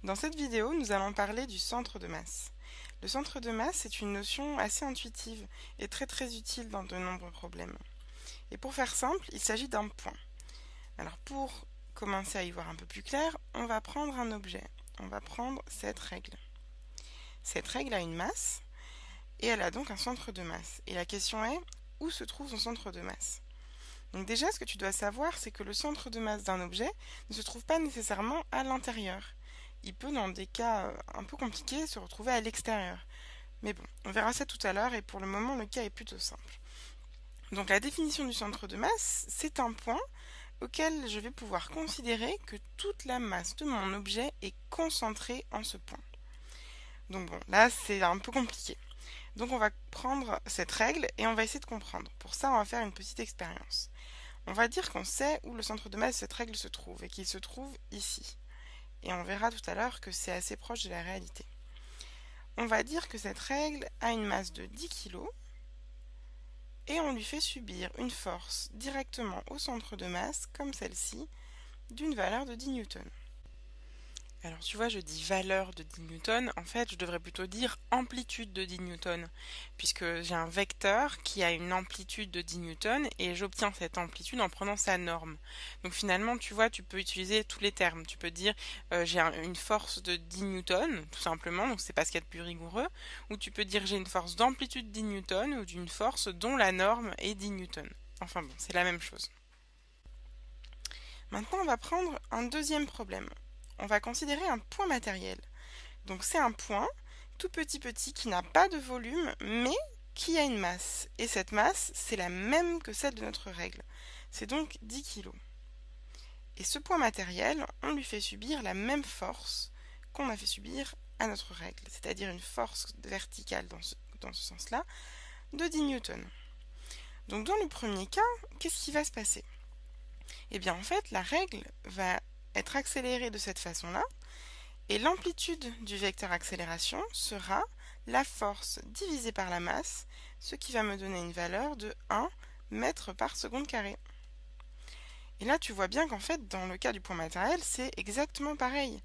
Dans cette vidéo, nous allons parler du centre de masse. Le centre de masse est une notion assez intuitive et très utile dans de nombreux problèmes. Et pour faire simple, il s'agit d'un point. Alors pour commencer à y voir un peu plus clair, on va prendre un objet. On va prendre cette règle. Cette règle a une masse et elle a donc un centre de masse. Et la question est, où se trouve son centre de masse? Donc déjà, ce que tu dois savoir, c'est que le centre de masse d'un objet ne se trouve pas nécessairement à l'intérieur. Il peut, dans des cas un peu compliqués, se retrouver à l'extérieur. Mais bon, on verra ça tout à l'heure et pour le moment, le cas est plutôt simple. Donc la définition du centre de masse, c'est un point auquel je vais pouvoir considérer que toute la masse de mon objet est concentrée en ce point. Donc bon, là c'est un peu compliqué. Donc on va prendre cette règle et on va essayer de comprendre. Pour ça, on va faire une petite expérience. On va dire qu'on sait où le centre de masse de cette règle se trouve et qu'il se trouve ici. Et on verra tout à l'heure que c'est assez proche de la réalité. On va dire que cette règle a une masse de 10 kg et on lui fait subir une force directement au centre de masse, comme celle-ci, d'une valeur de 10 newtons. Alors tu vois, je dis valeur de 10 newtons, en fait je devrais plutôt dire amplitude de 10 newtons, puisque j'ai un vecteur qui a une amplitude de 10 newtons et j'obtiens cette amplitude en prenant sa norme. Donc finalement, tu vois, tu peux utiliser tous les termes. Tu peux dire j'ai une force de 10 newtons, tout simplement, donc c'est pas ce qu'il y a de plus rigoureux, ou tu peux dire j'ai une force d'amplitude de 10 newtons ou d'une force dont la norme est 10 newtons. Enfin bon, c'est la même chose. Maintenant, on va prendre un deuxième problème. On va considérer un point matériel. Donc c'est un point tout petit qui n'a pas de volume mais qui a une masse. Et cette masse, c'est la même que celle de notre règle. C'est donc 10 kg. Et ce point matériel, on lui fait subir la même force qu'on a fait subir à notre règle, c'est-à-dire une force verticale dans ce sens-là, de 10 newtons. Donc dans le premier cas, qu'est-ce qui va se passer? Eh bien en fait, la règle va être accélérée de cette façon-là, et l'amplitude du vecteur accélération sera la force divisée par la masse, ce qui va me donner une valeur de 1 mètre par seconde carrée. Et là, tu vois bien qu'en fait, dans le cas du point matériel, c'est exactement pareil.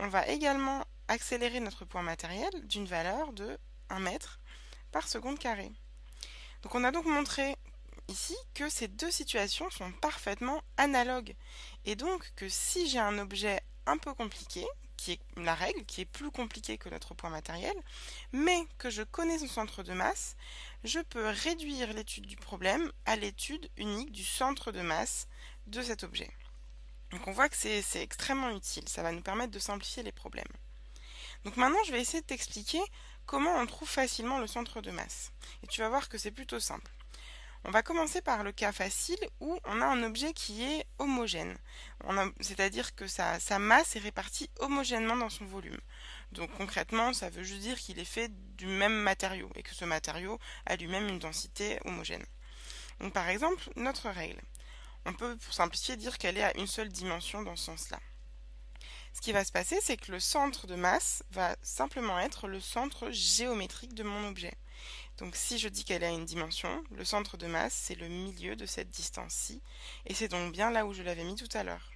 On va également accélérer notre point matériel d'une valeur de 1 mètre par seconde carrée. Donc on a donc montré ici que ces deux situations sont parfaitement analogues. Et donc que si j'ai un objet un peu compliqué, qui est la règle, qui est plus compliquée que notre point matériel, mais que je connais son centre de masse, je peux réduire l'étude du problème à l'étude unique du centre de masse de cet objet. Donc on voit que c'est extrêmement utile, ça va nous permettre de simplifier les problèmes. Donc maintenant je vais essayer de t'expliquer comment on trouve facilement le centre de masse. Et tu vas voir que c'est plutôt simple. On va commencer par le cas facile où on a un objet qui est homogène, c'est-à-dire que sa masse est répartie homogènement dans son volume. Donc concrètement, ça veut juste dire qu'il est fait du même matériau et que ce matériau a lui-même une densité homogène. Donc par exemple, notre règle. On peut, pour simplifier, dire qu'elle est à une seule dimension dans ce sens-là. Ce qui va se passer, c'est que le centre de masse va simplement être le centre géométrique de mon objet. Donc si je dis qu'elle a une dimension, le centre de masse, c'est le milieu de cette distance-ci, et c'est donc bien là où je l'avais mis tout à l'heure.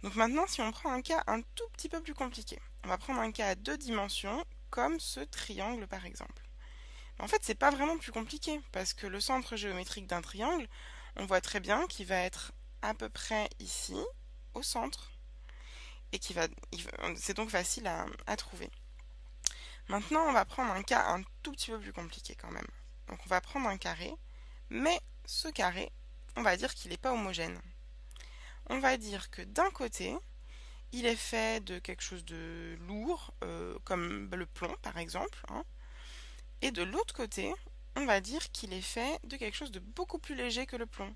Donc maintenant, si on prend un cas un tout petit peu plus compliqué, on va prendre un cas à 2 dimensions, comme ce triangle par exemple. En fait, c'est pas vraiment plus compliqué, parce que le centre géométrique d'un triangle, on voit très bien qu'il va être à peu près ici, au centre, et c'est donc facile à trouver. Maintenant, on va prendre un cas un tout petit peu plus compliqué quand même. Donc on va prendre un carré, mais ce carré, on va dire qu'il n'est pas homogène. On va dire que d'un côté, il est fait de quelque chose de lourd, comme le plomb par exemple, hein, et de l'autre côté, on va dire qu'il est fait de quelque chose de beaucoup plus léger que le plomb,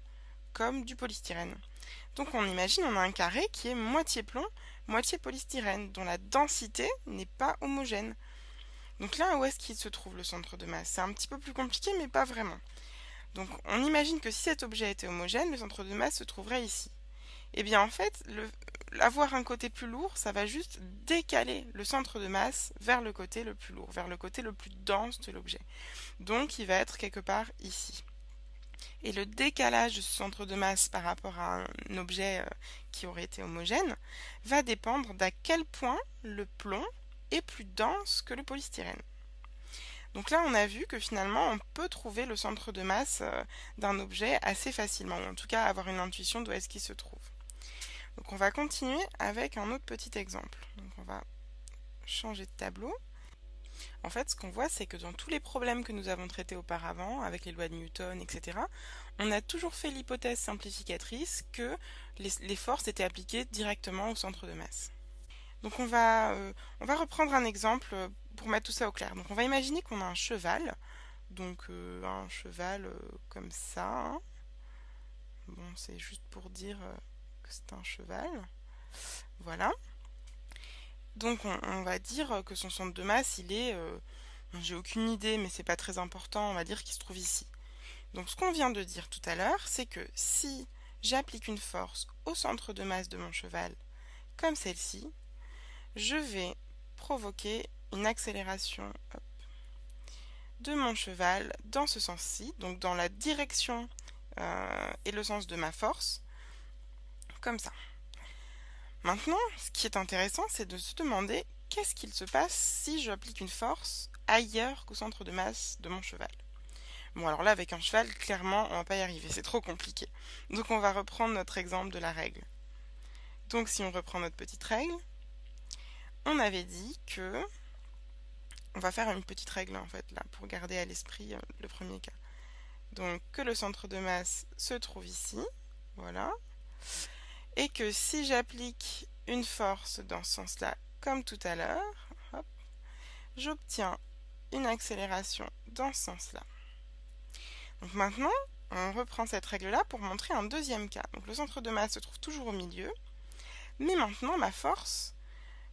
comme du polystyrène. Donc on imagine, on a un carré qui est moitié plomb, moitié polystyrène, dont la densité n'est pas homogène. Donc là, où est-ce qu'il se trouve le centre de masse? C'est un petit peu plus compliqué, mais pas vraiment. Donc on imagine que si cet objet était homogène, le centre de masse se trouverait ici. Et bien en fait, avoir un côté plus lourd, ça va juste décaler le centre de masse vers le côté le plus lourd, vers le côté le plus dense de l'objet. Donc il va être quelque part ici. Et le décalage de ce centre de masse par rapport à un objet qui aurait été homogène va dépendre d'à quel point le plomb est plus dense que le polystyrène. Donc là, on a vu que finalement, on peut trouver le centre de masse d'un objet assez facilement, ou en tout cas avoir une intuition d'où est-ce qu'il se trouve. Donc on va continuer avec un autre petit exemple. Donc on va changer de tableau. En fait, ce qu'on voit, c'est que dans tous les problèmes que nous avons traités auparavant, avec les lois de Newton, etc., on a toujours fait l'hypothèse simplificatrice que les forces étaient appliquées directement au centre de masse. Donc on va reprendre un exemple pour mettre tout ça au clair. Donc on va imaginer qu'on a un cheval, donc un cheval comme ça. Hein. Bon, c'est juste pour dire que c'est un cheval. Voilà. Donc on va dire que son centre de masse, il est... j'ai aucune idée, mais c'est pas très important, on va dire qu'il se trouve ici. Donc ce qu'on vient de dire tout à l'heure, c'est que si j'applique une force au centre de masse de mon cheval, comme celle-ci, je vais provoquer une accélération de mon cheval dans ce sens-ci, donc dans la direction et le sens de ma force, comme ça. Maintenant, ce qui est intéressant, c'est de se demander qu'est-ce qu'il se passe si j'applique une force ailleurs qu'au centre de masse de mon cheval. Bon, alors là, avec un cheval, clairement, on va pas y arriver, c'est trop compliqué. Donc on va reprendre notre exemple de la règle. Donc si on reprend notre petite règle, on avait dit que... On va faire une petite règle, en fait, là, pour garder à l'esprit le premier cas. Donc que le centre de masse se trouve ici, voilà. Et que si j'applique une force dans ce sens-là, comme tout à l'heure, j'obtiens une accélération dans ce sens-là. Donc maintenant, on reprend cette règle-là pour montrer un deuxième cas. Donc le centre de masse se trouve toujours au milieu, mais maintenant ma force,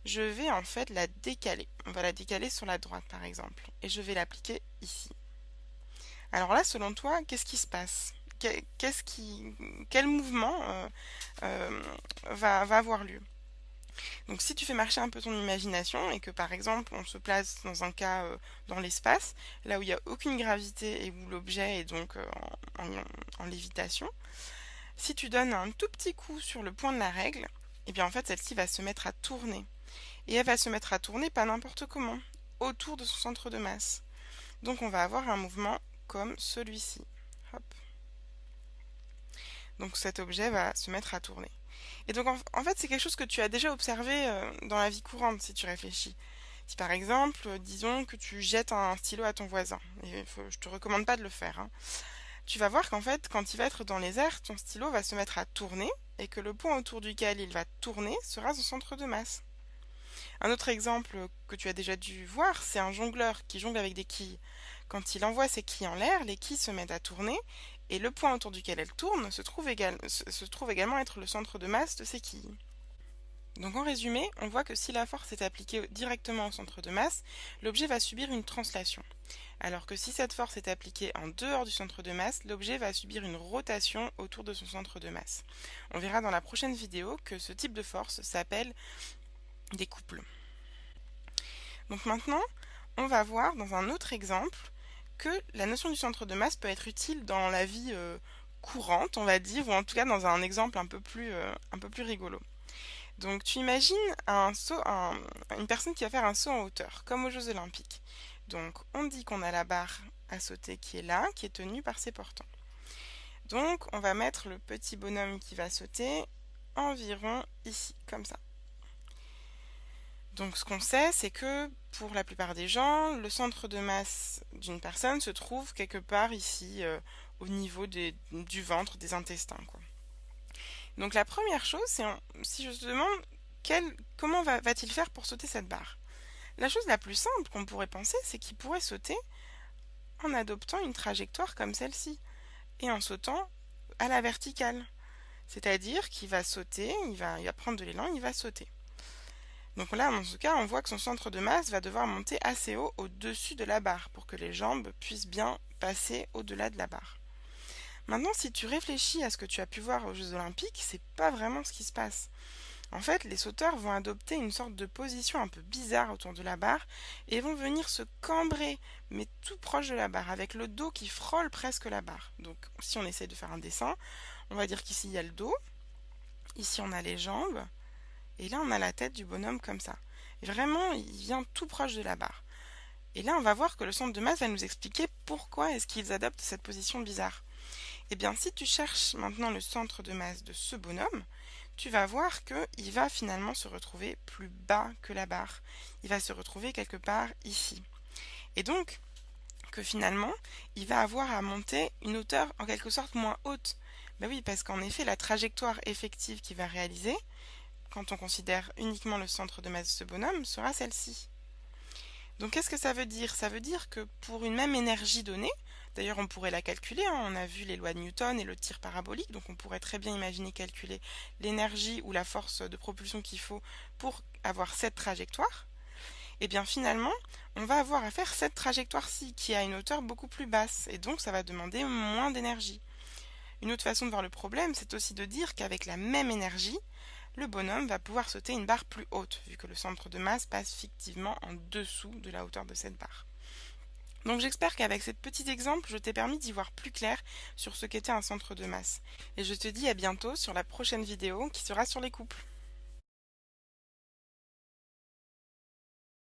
je vais en fait la décaler. On va la décaler sur la droite par exemple, et je vais l'appliquer ici. Alors là, selon toi, qu'est-ce qui se passe ? Quel mouvement va avoir lieu? Donc si tu fais marcher un peu ton imagination et que par exemple on se place dans un cas dans l'espace, là où il n'y a aucune gravité et où l'objet est donc en lévitation, si tu donnes un tout petit coup sur le point de la règle, et bien en fait celle-ci va se mettre à tourner. Et elle va se mettre à tourner pas n'importe comment, autour de son centre de masse. Donc on va avoir un mouvement comme celui-ci. Hop. Donc cet objet va se mettre à tourner. Et donc en fait c'est quelque chose que tu as déjà observé dans la vie courante si tu réfléchis. Si par exemple, disons que tu jettes un stylo à ton voisin, et je te recommande pas de le faire, hein, tu vas voir qu'en fait quand il va être dans les airs, ton stylo va se mettre à tourner et que le point autour duquel il va tourner sera son centre de masse. Un autre exemple que tu as déjà dû voir, c'est un jongleur qui jongle avec des quilles. Quand il envoie ses quilles en l'air, les quilles se mettent à tourner et le point autour duquel elles tournent se trouve également être le centre de masse de ces quilles. Donc en résumé, on voit que si la force est appliquée directement au centre de masse, l'objet va subir une translation. Alors que si cette force est appliquée en dehors du centre de masse, l'objet va subir une rotation autour de son centre de masse. On verra dans la prochaine vidéo que ce type de force s'appelle des couples. Donc maintenant, on va voir dans un autre exemple que la notion du centre de masse peut être utile dans la vie courante, on va dire, ou en tout cas dans un exemple un peu plus rigolo. Donc tu imagines une personne qui va faire un saut en hauteur, comme aux Jeux Olympiques. Donc on dit qu'on a la barre à sauter qui est là, qui est tenue par ses portants. Donc on va mettre le petit bonhomme qui va sauter environ ici, comme ça. Donc ce qu'on sait, c'est que pour la plupart des gens, le centre de masse d'une personne se trouve quelque part ici, au niveau du ventre, des intestins, quoi. Donc la première chose, c'est si je te demande comment va-t-il faire pour sauter cette barre? La chose la plus simple qu'on pourrait penser, c'est qu'il pourrait sauter en adoptant une trajectoire comme celle-ci, et en sautant à la verticale. C'est-à-dire qu'il va sauter, il va prendre de l'élan, il va sauter. Donc là, dans ce cas, on voit que son centre de masse va devoir monter assez haut au-dessus de la barre pour que les jambes puissent bien passer au-delà de la barre. Maintenant, si tu réfléchis à ce que tu as pu voir aux Jeux Olympiques, c'est pas vraiment ce qui se passe. En fait, les sauteurs vont adopter une sorte de position un peu bizarre autour de la barre et vont venir se cambrer, mais tout proche de la barre, avec le dos qui frôle presque la barre. Donc si on essaie de faire un dessin, on va dire qu'ici il y a le dos, ici on a les jambes, et là on a la tête du bonhomme comme ça. Et vraiment, il vient tout proche de la barre. Et là on va voir que le centre de masse va nous expliquer pourquoi est-ce qu'ils adoptent cette position bizarre. Eh bien, si tu cherches maintenant le centre de masse de ce bonhomme, tu vas voir qu'il va finalement se retrouver plus bas que la barre. Il va se retrouver quelque part ici. Et donc, que finalement, il va avoir à monter une hauteur en quelque sorte moins haute. Ben oui, parce qu'en effet, la trajectoire effective qu'il va réaliser, quand on considère uniquement le centre de masse de ce bonhomme, sera celle-ci. Donc qu'est-ce que ça veut dire? Ça veut dire que pour une même énergie donnée, d'ailleurs on pourrait la calculer, hein, on a vu les lois de Newton et le tir parabolique, donc on pourrait très bien imaginer calculer l'énergie ou la force de propulsion qu'il faut pour avoir cette trajectoire. Et bien finalement, on va avoir à faire cette trajectoire-ci qui a une hauteur beaucoup plus basse, et donc ça va demander moins d'énergie. Une autre façon de voir le problème, c'est aussi de dire qu'avec la même énergie, le bonhomme va pouvoir sauter une barre plus haute, vu que le centre de masse passe fictivement en dessous de la hauteur de cette barre. Donc j'espère qu'avec ce petit exemple, je t'ai permis d'y voir plus clair sur ce qu'était un centre de masse. Et je te dis à bientôt sur la prochaine vidéo qui sera sur les couples.